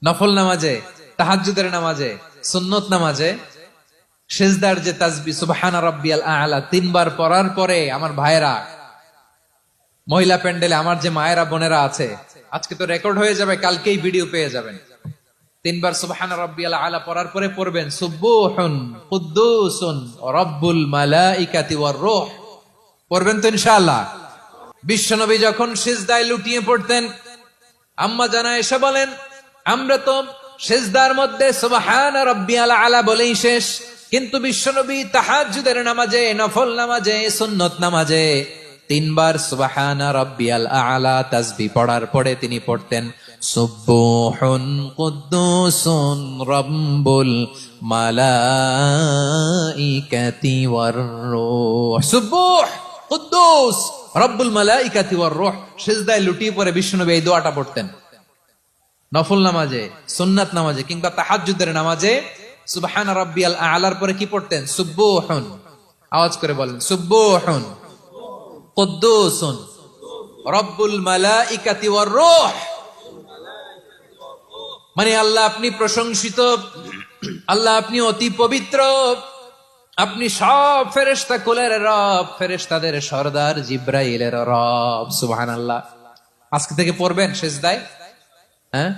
নফল নামাজে, তাহাজ্জুদের নামাজে, সুন্নত নামাজে সিজদার যে তাসবিহ সুবহানা রাব্বিয়াল আ'লা তিনবার পড়ার পরে আমার ভাইয়েরা, মহিলা প্যান্ডেলে আমার যে মায়েরা বোনেরা আছে, আজকে তো রেকর্ড হয়ে যাবে, কালকেই ভিডিও পেয়ে যাবেন। তিনবার সুবহানা রাব্বিয়াল আ'লা পড়ার পরে পড়বেন সুবহুন কুদ্দুসুন রাব্বুল মালাইকাতি ওয়ার রূহ। পড়বেন তো ইনশাআল্লাহ। বিশ্বনবী যখন সিজদায় লুটিয়ে পড়তেন, আম্মা জানা এসে বলেন, আমরা তো সিজদার মধ্যে সুবহানা রাব্বিয়াল আ'লা বলেই শেষ, কিন্তু বিশ্বনবী তাহাজ্জুদের নামাজে, নফল নামাজে, সুন্নত নামাজে তিনবার সুবহানা রাব্বিয়াল আ'লা তাসবিহ পড়ার পরে তিনি পড়তেন সুবহুন কুদ্দুসুন রাব্বুল মালাইকাতি ওয়ার রূহ। সুবহ কুদ্দুস রব্বুল মালাইকাতি ওয়ার রূহ। সিজদায় লুটিয়ে পড়ে বিশ্বনবী এই দোয়াটা পড়তেন। নফল নামাজে, সুন্নাত নামাজে কিংবা তাহাজ্জুদের নামাজে সুবহানা রাব্বিয়াল আ'লার পরে কি পড়তেন? সুবহুন। আওয়াজ করে বলেন, সুবহুন কুদ্দুসুন রব্বুল মালাইকাতি ওয়ার রূহ। মানে আল্লাহ আপনি প্রশংসিত, আল্লাহ আপনি অতি পবিত্র, আপনি সব ফেরেশতা কুলের রব, ফেরেশতাদের সরদার জিব্রাইলের রব। সুবহানাল্লাহ। আজকে থেকে পড়বেন সিজদায়, হ্যাঁ।